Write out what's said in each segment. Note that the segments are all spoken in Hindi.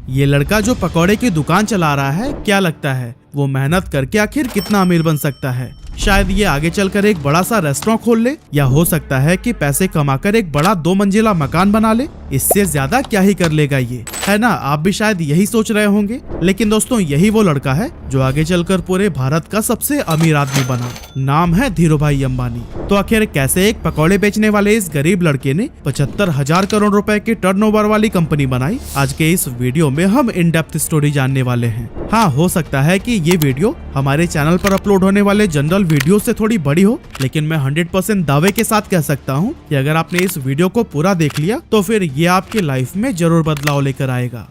ये लड़का जो पकौड़े की दुकान चला रहा है, क्या लगता है वो मेहनत करके आखिर कितना अमीर बन सकता है? शायद ये आगे चलकर एक बड़ा सा रेस्टोरेंट खोल ले, या हो सकता है कि पैसे कमाकर एक बड़ा 2 मंजिला मकान बना ले। इससे ज्यादा क्या ही कर लेगा ये, है ना? आप भी शायद यही सोच रहे होंगे। लेकिन दोस्तों, यही वो लड़का है जो आगे चलकर पूरे भारत का सबसे अमीर आदमी बना। नाम है धीरूभाई अंबानी। तो आखिर कैसे एक पकौड़े बेचने वाले इस गरीब लड़के ने 75,000 करोड़ रुपए की टर्नओवर वाली कंपनी बनाई? आज के इस वीडियो में हम इन डेप्थ स्टोरी जानने वाले हैं। हाँ, हो सकता है कि ये वीडियो हमारे चैनल पर अपलोड होने वाले जनरल वीडियो से थोड़ी बड़ी हो, लेकिन मैं 100% दावे के साथ कह सकता हूँ कि अगर आपने इस वीडियो को पूरा देख लिया तो फिर ये आपके लाइफ में जरूर बदलाव लेकर आएगा।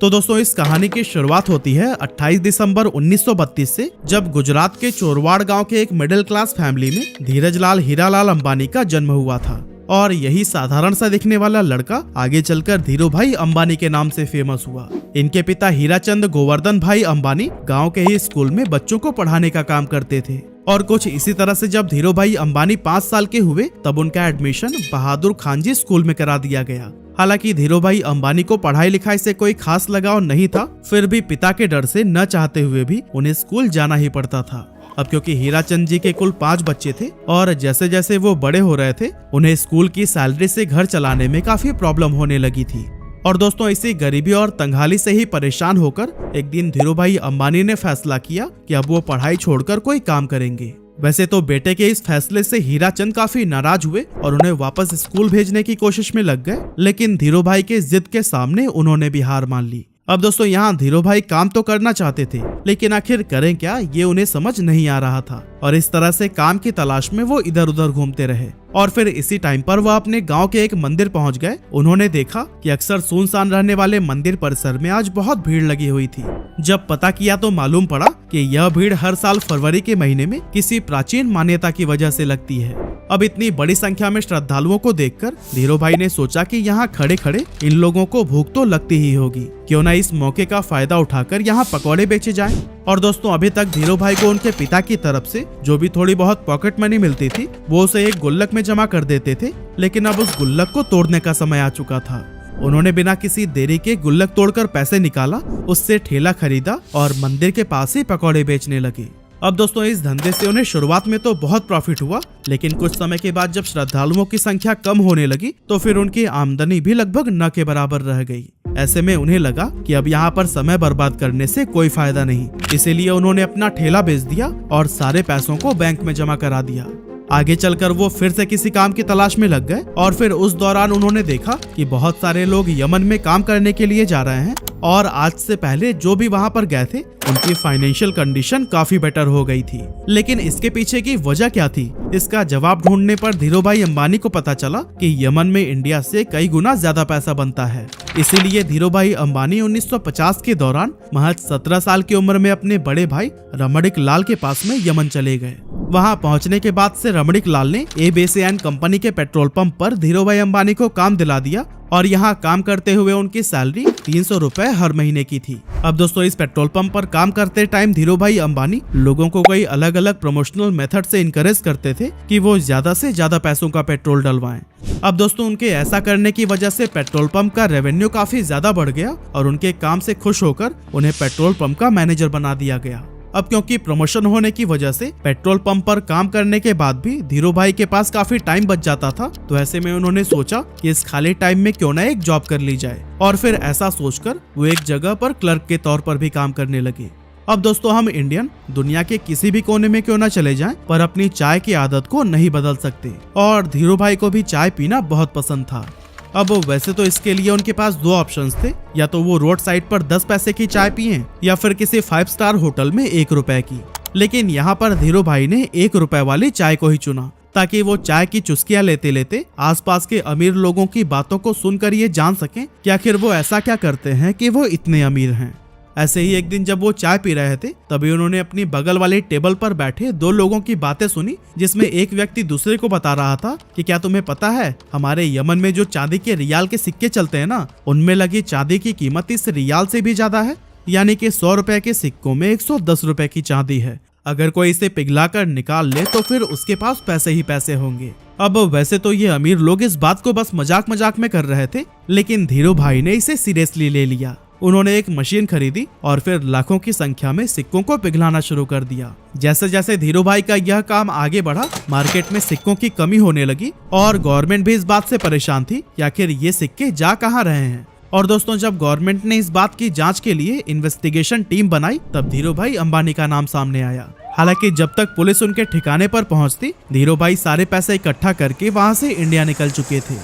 तो दोस्तों, इस कहानी की शुरुआत होती है 28 दिसंबर 1932 से, जब गुजरात के चोरवाड़ गांव के एक मिडिल क्लास फैमिली में धीरजलाल हीरालाल अंबानी का जन्म हुआ था। और यही साधारण सा दिखने वाला लड़का आगे चलकर धीरूभाई अंबानी के नाम से फेमस हुआ। इनके पिता हीराचंद गोवर्धन भाई अंबानी गांव के ही स्कूल में बच्चों को पढ़ाने का काम करते थे। और कुछ इसी तरह से जब धीरूभाई अंबानी 5 साल के हुए, तब उनका एडमिशन बहादुर खानजी स्कूल में करा दिया गया। हालांकि धीरूभाई अंबानी को पढ़ाई लिखाई से कोई खास लगाव नहीं था, फिर भी पिता के डर से न चाहते हुए भी उन्हें स्कूल जाना ही पड़ता था। अब क्योंकि हीराचंद जी के कुल 5 बच्चे थे और जैसे जैसे वो बड़े हो रहे थे, उन्हें स्कूल की सैलरी से घर चलाने में काफी प्रॉब्लम होने लगी थी। और दोस्तों, इसी गरीबी और तंगहाली से ही परेशान होकर एक दिन धीरूभाई अंबानी ने फैसला किया कि अब वो पढ़ाई छोड़कर कोई काम करेंगे। वैसे तो बेटे के इस फैसले से हीराचंद काफी नाराज हुए और उन्हें वापस स्कूल भेजने की कोशिश में लग गए, लेकिन धीरूभाई के जिद के सामने उन्होंने भी हार मान ली। अब दोस्तों, यहाँ धीरूभाई काम तो करना चाहते थे, लेकिन आखिर करें क्या, ये उन्हें समझ नहीं आ रहा था। और इस तरह से काम की तलाश में वो इधर उधर घूमते रहे। और फिर इसी टाइम पर वह अपने गांव के एक मंदिर पहुंच गए। उन्होंने देखा कि अक्सर सुनसान रहने वाले मंदिर परिसर में आज बहुत भीड़ लगी हुई थी। जब पता किया तो मालूम पड़ा कि यह भीड़ हर साल फरवरी के महीने में किसी प्राचीन मान्यता की वजह से लगती है। अब इतनी बड़ी संख्या में श्रद्धालुओं को देखकर धीरूभाई ने सोचा कि यहाँ खड़े खड़े इन लोगों को भूख तो लगती ही होगी, क्यों ना इस मौके का फायदा उठाकर यहाँ पकौड़े बेचे जाएं। और दोस्तों, अभी तक धीरूभाई को उनके पिता की तरफ से जो भी थोड़ी बहुत पॉकेट मनी मिलती थी, वो उसे एक गुल्लक में जमा कर देते थे। लेकिन अब उस गुल्लक को तोड़ने का समय आ चुका था। उन्होंने बिना किसी देरी के गुल्लक तोड़कर पैसे निकाला, उससे ठेला खरीदा और मंदिर के पास ही पकौड़े बेचने लगे। अब दोस्तों, इस धंधे से उन्हें शुरुआत में तो बहुत प्रॉफिट हुआ, लेकिन कुछ समय के बाद जब श्रद्धालुओं की संख्या कम होने लगी तो फिर उनकी आमदनी भी लगभग न के बराबर रह गई। ऐसे में उन्हें लगा कि अब यहाँ पर समय बर्बाद करने से कोई फायदा नहीं, इसीलिए उन्होंने अपना ठेला बेच दिया और सारे पैसों को बैंक में जमा करा दिया। आगे चलकर वो फिर से किसी काम की तलाश में लग गए और फिर उस दौरान उन्होंने देखा कि बहुत सारे लोग यमन में काम करने के लिए जा रहे हैं और आज से पहले जो भी वहां पर गए थे उनकी फाइनेंशियल कंडीशन काफी बेटर हो गई थी। लेकिन इसके पीछे की वजह क्या थी, इसका जवाब ढूंढने पर धीरूभाई अंबानी को पता चला कि यमन में इंडिया से कई गुना ज्यादा पैसा बनता है। इसीलिए धीरूभाई अंबानी 1950 के दौरान महज 17 साल की उम्र में अपने बड़े भाई रमणिक लाल के पास में यमन चले गए। वहां पहुंचने के बाद से रमणिक लाल ने एबीसीएन कंपनी के पेट्रोल पंप पर धीरूभाई अंबानी को काम दिला दिया और यहाँ काम करते हुए उनकी सैलरी 300 रुपए हर महीने की थी। अब दोस्तों, इस पेट्रोल पंप पर काम करते टाइम धीरूभाई अंबानी लोगों को कई अलग अलग प्रमोशनल मेथड से इनकरेज करते थे कि वो ज्यादा से ज्यादा पैसों का पेट्रोल डलवाएं। अब दोस्तों, उनके ऐसा करने की वजह से पेट्रोल पंप का रेवेन्यू काफी ज्यादा बढ़ गया और उनके काम से खुश होकर उन्हें पेट्रोल पंप का मैनेजर बना दिया गया। अब क्योंकि प्रमोशन होने की वजह से पेट्रोल पंप पर काम करने के बाद भी धीरूभाई के पास काफी टाइम बच जाता था, तो ऐसे में उन्होंने सोचा कि इस खाली टाइम में क्यों ना एक जॉब कर ली जाए। और फिर ऐसा सोचकर वो एक जगह पर क्लर्क के तौर पर भी काम करने लगे। अब दोस्तों, हम इंडियन दुनिया के किसी भी कोने में क्यों ना चले जाएं, पर अपनी चाय की आदत को नहीं बदल सकते। और धीरूभाई को भी चाय पीना बहुत पसंद था। अब वैसे तो इसके लिए उनके पास 2 ऑप्शंस थे, या तो वो रोड साइड पर 10 पैसे की चाय पिए या फिर किसी 5 स्टार होटल में 1 रुपए की। लेकिन यहाँ पर धीरूभाई ने 1 रुपए वाली चाय को ही चुना, ताकि वो चाय की चुस्कियां लेते लेते आसपास के अमीर लोगों की बातों को सुनकर ये जान सकें कि आखिर वो ऐसा क्या करते हैं कि वो इतने अमीर हैं। ऐसे ही एक दिन जब वो चाय पी रहे थे, तभी उन्होंने अपनी बगल वाली टेबल पर बैठे 2 लोगों की बातें सुनी, जिसमें एक व्यक्ति दूसरे को बता रहा था कि क्या तुम्हें पता है, हमारे यमन में जो चांदी के रियाल के सिक्के चलते हैं ना, उनमें लगी चांदी की कीमत इस रियाल से भी ज्यादा है। यानी कि 100 रुपए के सिक्कों में 110 रुपए की चांदी है। अगर कोई इसे पिघलाकर निकाल ले तो फिर उसके पास पैसे ही पैसे होंगे। अब वैसे तो ये अमीर लोग इस बात को बस मजाक मजाक में कर रहे थे, लेकिन धीरू भाई ने इसे सीरियसली ले लिया। उन्होंने एक मशीन खरीदी और फिर लाखों की संख्या में सिक्कों को पिघलाना शुरू कर दिया। जैसे जैसे धीरू भाई का यह काम आगे बढ़ा, मार्केट में सिक्कों की कमी होने लगी और गवर्नमेंट भी इस बात से परेशान थी कि आखिर ये सिक्के जा कहाँ रहे हैं। और दोस्तों, जब गवर्नमेंट ने इस बात की जांच के लिए इन्वेस्टिगेशन टीम बनाई, तब धीरू भाई अंबानी का नाम सामने आया। हालांकि जब तक पुलिस उनके ठिकाने पर पहुंचती, धीरू भाई सारे पैसे इकट्ठा करके वहां से इंडिया निकल चुके थे।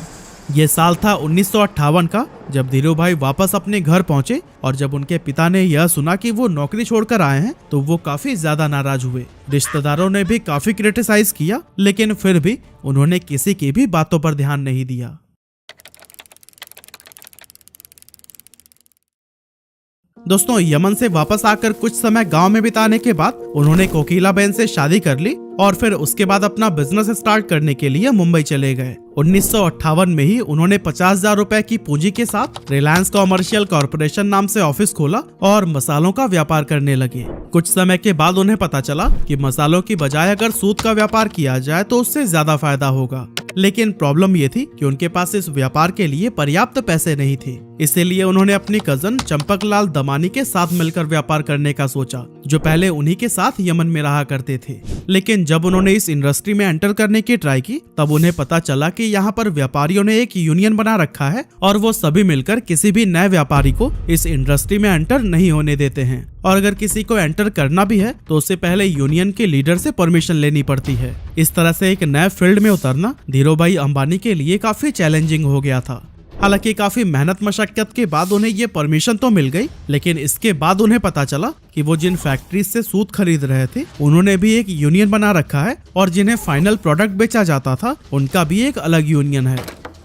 ये साल था 1958 का, जब धीरू भाई वापस अपने घर पहुंचे और जब उनके पिता ने यह सुना कि वो नौकरी छोड़कर आए हैं, तो वो काफी ज्यादा नाराज हुए। रिश्तेदारों ने भी काफी क्रिटिसाइज किया, लेकिन फिर भी उन्होंने किसी की भी बातों पर ध्यान नहीं दिया। दोस्तों, यमन से वापस आकर कुछ समय गांव में बिताने के बाद उन्होंने कोकिला बहन से शादी कर ली और फिर उसके बाद अपना बिजनेस स्टार्ट करने के लिए मुंबई चले गए। 1958 में ही उन्होंने 50,000 रुपए की पूंजी के साथ रिलायंस कॉमर्शियल कॉर्पोरेशन नाम से ऑफिस खोला और मसालों का व्यापार करने लगे। कुछ समय के बाद उन्हें पता चला कि मसालों की बजाय अगर सूत का व्यापार किया जाए तो उससे ज्यादा फायदा होगा, लेकिन प्रॉब्लम ये थी कि उनके पास इस व्यापार के लिए पर्याप्त पैसे नहीं थे। इसीलिए उन्होंने अपनी कजन चंपकलाल दमानी के साथ मिलकर व्यापार करने का सोचा, जो पहले उन्हीं के साथ यमन में रहा करते थे। लेकिन जब उन्होंने इस इंडस्ट्री में एंटर करने की ट्राई की, तब उन्हें पता चला कि यहाँ पर व्यापारियों ने एक यूनियन बना रखा है और वो सभी मिलकर किसी भी नए व्यापारी को इस इंडस्ट्री में एंटर नहीं होने देते हैं। और अगर किसी को एंटर करना भी है तो उससे पहले यूनियन के लीडर से परमिशन लेनी पड़ती है। इस तरह से एक नए फील्ड में उतरना धीरू भाई अंबानी के लिए काफी चैलेंजिंग हो गया था। हालांकि काफी मेहनत मशक्कत के बाद उन्हें ये परमिशन तो मिल गई, लेकिन इसके बाद उन्हें पता चला कि वो जिन फैक्ट्रीज से सूत खरीद रहे थे, उन्होंने भी एक यूनियन बना रखा है और जिन्हें फाइनल प्रोडक्ट बेचा जाता था, उनका भी एक अलग यूनियन है।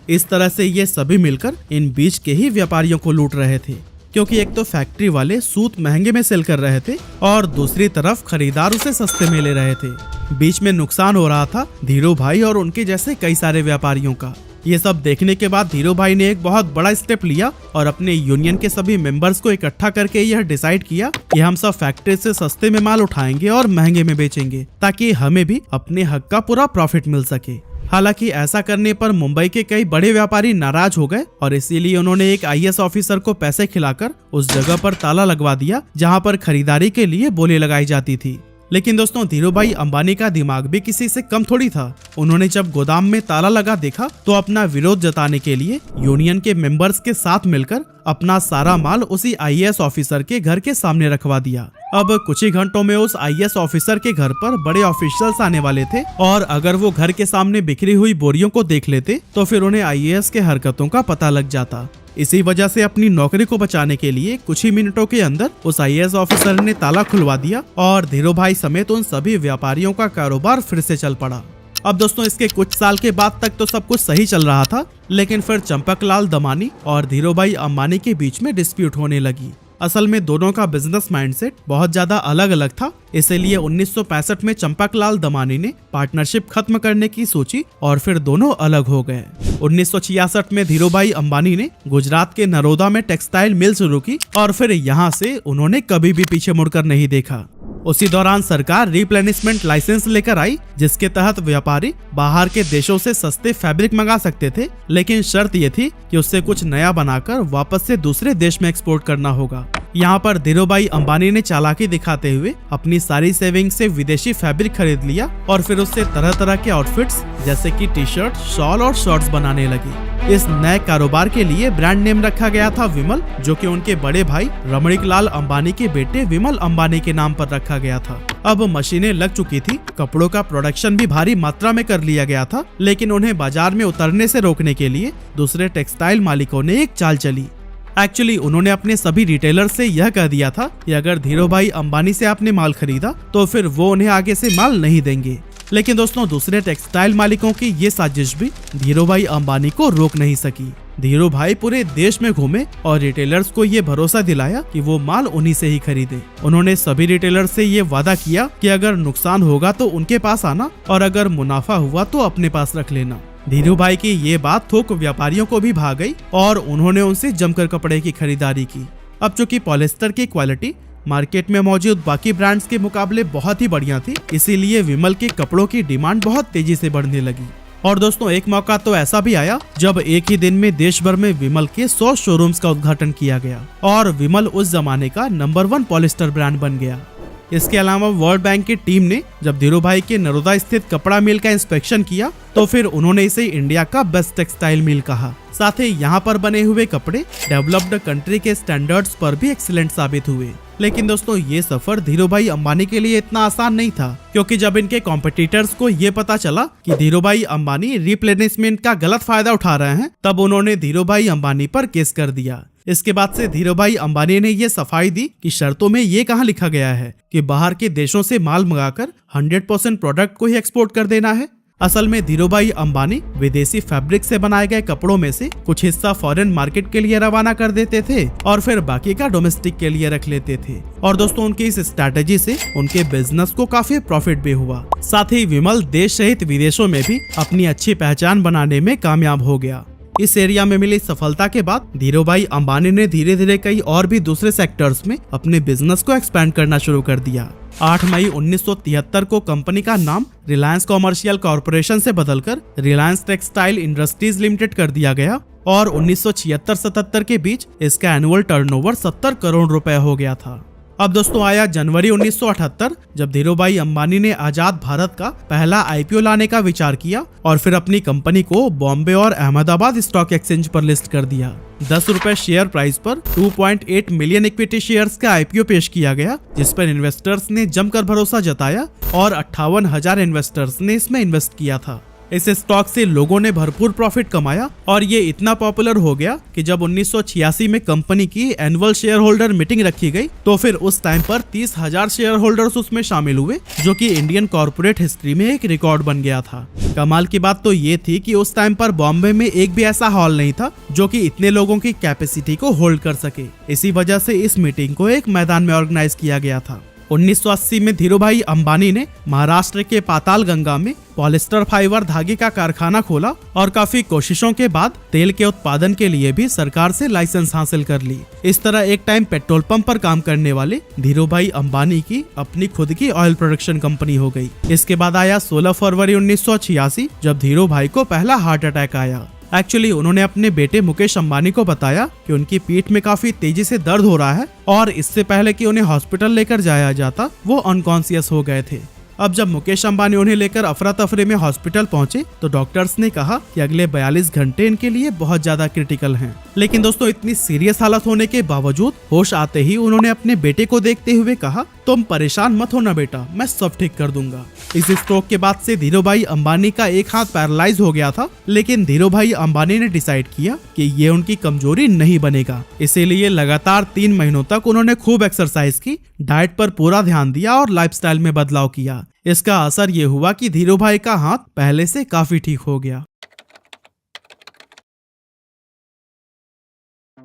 इस तरह से ये सभी मिलकर इन बीच के ही व्यापारियों को लूट रहे थे, क्योंकि एक तो फैक्ट्री वाले सूत महंगे में सेल कर रहे थे और दूसरी तरफ खरीदार उसे सस्ते में ले रहे थे। बीच में नुकसान हो रहा था धीरू भाई और उनके जैसे कई सारे व्यापारियों का। ये सब देखने के बाद धीरू भाई ने एक बहुत बड़ा स्टेप लिया और अपने यूनियन के सभी मेंबर्स को इकट्ठा करके यह डिसाइड किया कि हम सब फैक्ट्री से सस्ते में माल उठाएंगे और महंगे में बेचेंगे, ताकि हमें भी अपने हक का पूरा प्रॉफिट मिल सके। हालांकि ऐसा करने पर मुंबई के कई बड़े व्यापारी नाराज हो गए और इसीलिए उन्होंने एक IAS ऑफिसर को पैसे खिलाकर उस जगह पर ताला लगवा दिया जहां पर खरीदारी के लिए बोली लगाई जाती थी। लेकिन दोस्तों, धीरू भाई अंबानी का दिमाग भी किसी से कम थोड़ी था। उन्होंने जब गोदाम में ताला लगा देखा तो अपना विरोध जताने के लिए यूनियन के मेंबर्स के साथ मिलकर अपना सारा माल उसी IAS ऑफिसर के घर के सामने रखवा दिया। अब कुछ ही घंटों में उस IAS ऑफिसर के घर पर बड़े ऑफिशियल्स आने वाले थे और अगर वो घर के सामने बिखरी हुई बोरियों को देख लेते तो फिर उन्हें IAS के हरकतों का पता लग जाता। इसी वजह से अपनी नौकरी को बचाने के लिए कुछ ही मिनटों के अंदर उस IAS ऑफिसर ने ताला खुलवा दिया और धीरू भाई समेत उन सभी व्यापारियों का कारोबार फिर से चल पड़ा। अब दोस्तों, इसके कुछ साल के बाद तक तो सब कुछ सही चल रहा था, लेकिन फिर चंपकलाल दमानी और धीरू भाई अंबानी के बीच में डिस्प्यूट होने लगी। असल में दोनों का बिजनेस माइंडसेट बहुत ज्यादा अलग अलग था, इसलिए 1965 में चंपकलाल दमानी ने पार्टनरशिप खत्म करने की सोची और फिर दोनों अलग हो गए। 1966 में धीरू भाई अंबानी ने गुजरात के नरोदा में टेक्सटाइल मिल शुरू की और फिर यहाँ से उन्होंने कभी भी पीछे मुड़कर नहीं देखा। उसी दौरान सरकार रिप्लेनिशमेंट लाइसेंस लेकर आई, जिसके तहत व्यापारी बाहर के देशों से सस्ते फैब्रिक मंगा सकते थे, लेकिन शर्त ये थी कि उससे कुछ नया बनाकर वापस से दूसरे देश में एक्सपोर्ट करना होगा। यहाँ पर धीरू भाई अंबानी ने चालाकी दिखाते हुए अपनी सारी सेविंग से विदेशी फैब्रिक खरीद लिया और फिर उससे तरह तरह के आउटफिट्स जैसे कि टी-शर्ट, शॉल और शॉर्ट्स बनाने लगी। इस नए कारोबार के लिए ब्रांड नेम रखा गया था विमल, जो कि उनके बड़े भाई रमणीकलाल अंबानी के बेटे विमल अंबानी के नाम पर रखा गया था। अब मशीनें लग चुकी थी, कपड़ों का प्रोडक्शन भी भारी मात्रा में कर लिया गया था, लेकिन उन्हें बाजार में उतरने से रोकने के लिए दूसरे टेक्सटाइल मालिकों ने एक चाल चली। एक्चुअली उन्होंने अपने सभी रिटेलर से यह कह दिया था कि अगर धीरू भाई अंबानी से आपने माल खरीदा तो फिर वो उन्हें आगे से माल नहीं देंगे। लेकिन दोस्तों, दूसरे टेक्सटाइल मालिकों की ये साजिश भी धीरू भाई अंबानी को रोक नहीं सकी। धीरू भाई पूरे देश में घूमे और रिटेलर्स को ये भरोसा दिलाया कि वो माल उन्हीं से ही खरीदे। उन्होंने सभी रिटेलर्स से ये वादा किया कि अगर नुकसान होगा तो उनके पास आना और अगर मुनाफा हुआ तो अपने पास रख लेना। धीरू भाई की ये बात थोक व्यापारियों को भी भा गई और उन्होंने उनसे जमकर कपड़े की खरीदारी की। अब चूंकि पॉलिस्टर की क्वालिटी मार्केट में मौजूद बाकी ब्रांड्स के मुकाबले बहुत ही बढ़िया थी, इसीलिए विमल के कपड़ों की डिमांड बहुत तेजी से बढ़ने लगी। और दोस्तों एक मौका तो ऐसा भी आया जब एक ही दिन में देश भर में विमल के 100 शोरूम्स का उद्घाटन किया गया और विमल उस जमाने का नंबर 1 पॉलिस्टर ब्रांड बन गया। इसके अलावा वर्ल्ड बैंक की टीम ने जब धीरू भाई के नरोदा स्थित कपड़ा मिल का इंस्पेक्शन किया तो फिर उन्होंने इसे इंडिया का बेस्ट टेक्सटाइल मिल कहा। साथ ही यहाँ पर बने हुए कपड़े डेवलप्ड कंट्री के स्टैंडर्ड्स पर भी एक्सीलेंट साबित हुए। लेकिन दोस्तों ये सफर धीरू भाई अंबानी के लिए इतना आसान नहीं था, क्योंकि जब इनके कॉम्पिटिटर्स को ये पता चला कि धीरू भाई अंबानी रिप्लेनिशमेंट का गलत फायदा उठा रहे हैं, तब उन्होंने धीरू भाई अंबानी पर केस कर दिया। इसके बाद से धीरू भाई अंबानी ने ये सफाई दी कि शर्तों में ये कहाँ लिखा गया है कि बाहर के देशों से माल मंगाकर 100% प्रोडक्ट को ही एक्सपोर्ट कर देना है। असल में धीरू भाई अंबानी विदेशी फैब्रिक से बनाए गए कपड़ों में से कुछ हिस्सा फॉरेन मार्केट के लिए रवाना कर देते थे और फिर बाकी का डोमेस्टिक के लिए रख लेते थे। और दोस्तों उनकी इस स्ट्रैटेजी से उनके बिजनेस को काफी प्रॉफिट भी हुआ। साथ ही विमल देश सहित विदेशों में भी अपनी अच्छी पहचान बनाने में कामयाब हो गया। इस एरिया में मिली सफलता के बाद धीरू भाई अंबानी ने धीरे धीरे कई और भी दूसरे सेक्टर्स में अपने बिजनेस को एक्सपैंड करना शुरू कर दिया। 8 मई 1973 को कंपनी का नाम रिलायंस कॉमर्शियल कॉरपोरेशन से बदलकर रिलायंस टेक्सटाइल इंडस्ट्रीज लिमिटेड कर दिया गया और 1976-77 के बीच इसका एनुअल टर्नओवर 70 करोड़ रुपए हो गया था। अब दोस्तों आया जनवरी 1978, जब धीरू भाई अंबानी ने आजाद भारत का पहला आईपीओ लाने का विचार किया और फिर अपनी कंपनी को बॉम्बे और अहमदाबाद स्टॉक एक्सचेंज पर लिस्ट कर दिया। 10 रुपए शेयर प्राइस पर 2.8 मिलियन इक्विटी शेयर्स का आईपीओ पेश किया गया, जिस पर इन्वेस्टर्स ने जमकर भरोसा जताया और 58,000 इन्वेस्टर्स ने इसमें इन्वेस्ट किया था। इस स्टॉक से लोगों ने भरपूर प्रॉफिट कमाया और ये इतना पॉपुलर हो गया कि जब 1986 में कंपनी की एनुअल शेयर होल्डर मीटिंग रखी गई तो फिर उस टाइम पर 30,000 शेयर होल्डर्स उसमें शामिल हुए, जो कि इंडियन कॉर्पोरेट हिस्ट्री में एक रिकॉर्ड बन गया था। कमाल की बात तो ये थी कि उस टाइम पर बॉम्बे में एक भी ऐसा हॉल नहीं था जो कि इतने लोगों की कैपेसिटी को होल्ड कर सके। इसी वजह से इस मीटिंग को एक मैदान में ऑर्गेनाइज किया गया था। 1980 में धीरू भाई अंबानी ने महाराष्ट्र के पाताल गंगा में पॉलिस्टर फाइबर धागे का कारखाना खोला और काफी कोशिशों के बाद तेल के उत्पादन के लिए भी सरकार से लाइसेंस हासिल कर ली। इस तरह एक टाइम पेट्रोल पंप पर काम करने वाले धीरू भाई अंबानी की अपनी खुद की ऑयल प्रोडक्शन कंपनी हो गई। इसके बाद आया 16 फरवरी 1986, जब धीरू भाई को पहला हार्ट अटैक आया। एक्चुअली उन्होंने अपने बेटे मुकेश अंबानी को बताया कि उनकी पीठ में काफी तेजी से दर्द हो रहा है और इससे पहले कि उन्हें हॉस्पिटल लेकर जाया जाता वो अनकॉन्शियस हो गए थे। अब जब मुकेश अंबानी उन्हें लेकर अफरा तफरी में हॉस्पिटल पहुंचे तो डॉक्टर्स ने कहा कि अगले 42 घंटे इनके लिए बहुत ज्यादा क्रिटिकल हैं। लेकिन दोस्तों इतनी सीरियस हालत होने के बावजूद होश आते ही उन्होंने अपने बेटे को देखते हुए कहा, तुम परेशान मत होना बेटा, मैं सब ठीक कर दूंगा। इस स्ट्रोक के बाद से धीरू भाई अंबानी का एक हाथ पैरालाइज हो गया था, लेकिन धीरू भाई अंबानी ने डिसाइड किया कि ये उनकी कमजोरी नहीं बनेगा। इसीलिए लगातार 3 महीनों तक उन्होंने खूब एक्सरसाइज की, डाइट पर पूरा ध्यान दिया और लाइफस्टाइल में बदलाव किया। इसका असर ये हुआ कि धीरू भाई का हाथ पहले से काफी ठीक हो गया।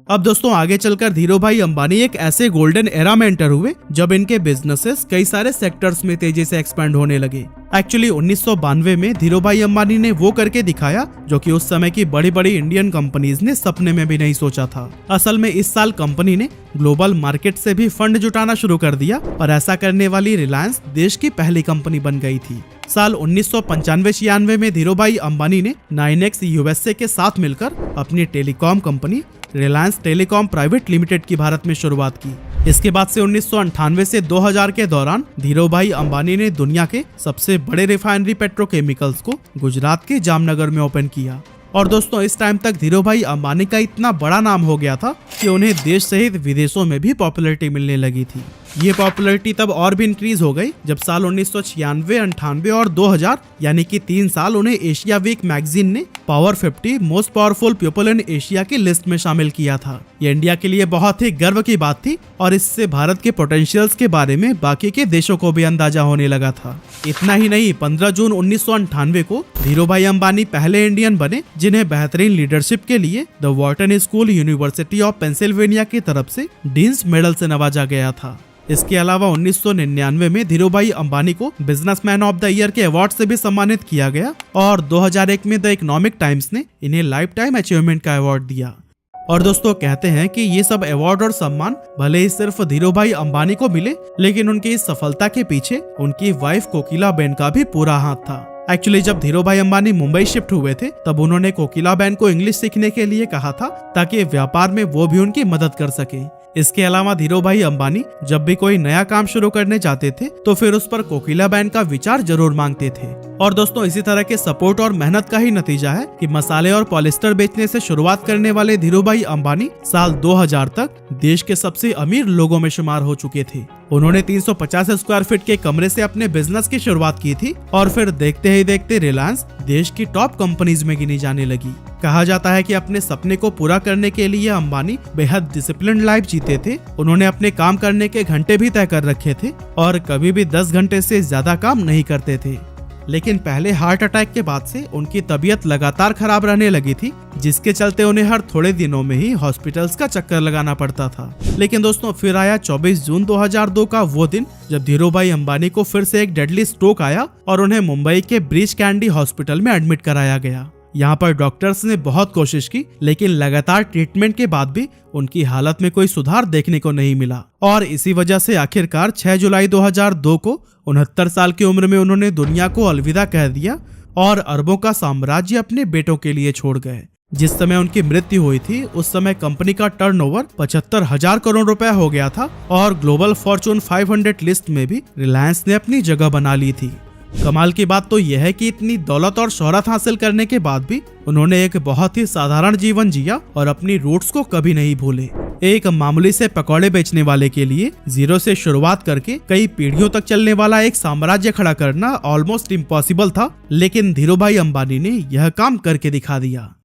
अब दोस्तों आगे चलकर धीरू भाई अंबानी एक ऐसे गोल्डन एरा में एंटर हुए जब इनके बिजनेसेस कई सारे सेक्टर्स में तेजी से एक्सपेंड होने लगे। एक्चुअली 1992 में धीरू भाई अंबानी ने वो करके दिखाया जो कि उस समय की बड़ी बड़ी इंडियन कंपनीज ने सपने में भी नहीं सोचा था। असल में इस साल कंपनी ने ग्लोबल मार्केट से भी फंड जुटाना शुरू कर दिया और ऐसा करने वाली रिलायंस देश की पहली कंपनी बन गई थी। साल 1995-96 में धीरू भाई अंबानी ने 9X यूएसए के साथ मिलकर अपनी telecom company Reliance telecom private limited की भारत में शुरुआत की। इसके बाद से 1998 से 2000 के दौरान धीरू भाई अंबानी ने दुनिया के सबसे बड़े रिफाइनरी पेट्रोकेमिकल्स को गुजरात के जामनगर में ओपन किया। और दोस्तों इस टाइम तक धीरू भाई अंबानी का इतना बड़ा नाम हो गया था कि उन्हें देश सहित विदेशों में भी पॉपुलैरिटी मिलने लगी थी। ये पॉपुलैरिटी तब और भी इंक्रीज हो गई जब साल 1996, 98 और 2000 यानी कि 3 साल उन्हें एशिया वीक मैगजीन ने power 50 most powerful people in Asia की लिस्ट में शामिल किया था। ये इंडिया के लिए बहुत ही गर्व की बात थी और इससे भारत के पोटेंशियल्स के बारे में बाकी के देशों को भी अंदाजा होने लगा था। इतना ही नहीं, 15 जून 1998 को धीरू भाई अंबानी पहले इंडियन बने जिन्हें बेहतरीन लीडरशिप के लिए the Wharton school university of Pennsylvania की तरफ से डीन्स मेडल से नवाजा गया था। इसके अलावा 1999 में धीरू भाई अंबानी को बिजनेसमैन ऑफ द ईयर के अवार्ड से भी सम्मानित किया गया और 2001 में द इकोनॉमिक टाइम्स ने इन्हें लाइफ टाइम अचीवमेंट का अवार्ड दिया। और दोस्तों कहते हैं कि ये सब अवार्ड और सम्मान भले ही सिर्फ धीरू भाई अंबानी को मिले, लेकिन उनकी इस सफलता के पीछे उनकी वाइफ कोकिला बेन का भी पूरा हाथ था। एक्चुअली जब धीरूभाई अंबानी मुंबई शिफ्ट हुए थे तब उन्होंने कोकिलाबेन को इंग्लिश सीखने के लिए कहा था ताकि व्यापार में वो भी उनकी मदद कर सके। इसके अलावा धीरूभाई अंबानी जब भी कोई नया काम शुरू करने जाते थे तो फिर उस पर कोकिलाबेन का विचार जरूर मांगते थे। और दोस्तों इसी तरह के सपोर्ट और मेहनत का ही नतीजा है कि मसाले और पॉलिस्टर बेचने से शुरुआत करने वाले धीरूभाई अंबानी साल 2000 तक देश के सबसे अमीर लोगों में शुमार हो चुके थे। उन्होंने 350 स्क्वायर फीट के कमरे से अपने बिजनेस की शुरुआत की थी और फिर देखते ही देखते रिलायंस देश की टॉप कंपनीज में गिनी जाने लगी। कहा जाता है कि अपने सपने को पूरा करने के लिए अंबानी बेहद डिसिप्लिन्ड लाइफ जीते थे। उन्होंने अपने काम करने के घंटे भी तय कर रखे थे और कभी भी 10 घंटे से ज्यादा काम नहीं करते थे। लेकिन पहले हार्ट अटैक के बाद से उनकी तबीयत लगातार खराब रहने लगी थी, जिसके चलते उन्हें हर थोड़े दिनों में ही हॉस्पिटल्स का चक्कर लगाना पड़ता था। लेकिन दोस्तों फिर आया 24 जून 2002 का वो दिन जब धीरूभाई अंबानी को फिर से एक डेडली स्ट्रोक आया और उन्हें मुंबई के ब्रीच कैंडी हॉस्पिटल में एडमिट कराया गया। यहाँ पर डॉक्टर्स ने बहुत कोशिश की लेकिन लगातार ट्रीटमेंट के बाद भी उनकी हालत में कोई सुधार देखने को नहीं मिला और इसी वजह से आखिरकार 6 जुलाई 2002 को 69 साल की उम्र में उन्होंने दुनिया को अलविदा कह दिया और अरबों का साम्राज्य अपने बेटों के लिए छोड़ गए। जिस समय उनकी मृत्यु हुई थी उस समय कंपनी का टर्नओवर 75,000 करोड़ रुपए हो गया था और ग्लोबल फॉर्चून 500 लिस्ट में भी रिलायंस ने अपनी जगह बना ली थी। कमाल की बात तो यह है कि इतनी दौलत और शोहरत हासिल करने के बाद भी उन्होंने एक बहुत ही साधारण जीवन जिया और अपनी रूट्स को कभी नहीं भूले। एक मामूली से पकौड़े बेचने वाले के लिए जीरो से शुरुआत करके कई पीढ़ियों तक चलने वाला एक साम्राज्य खड़ा करना ऑलमोस्ट इम्पॉसिबल था, लेकिन धीरूभाई अंबानी ने यह काम करके दिखा दिया।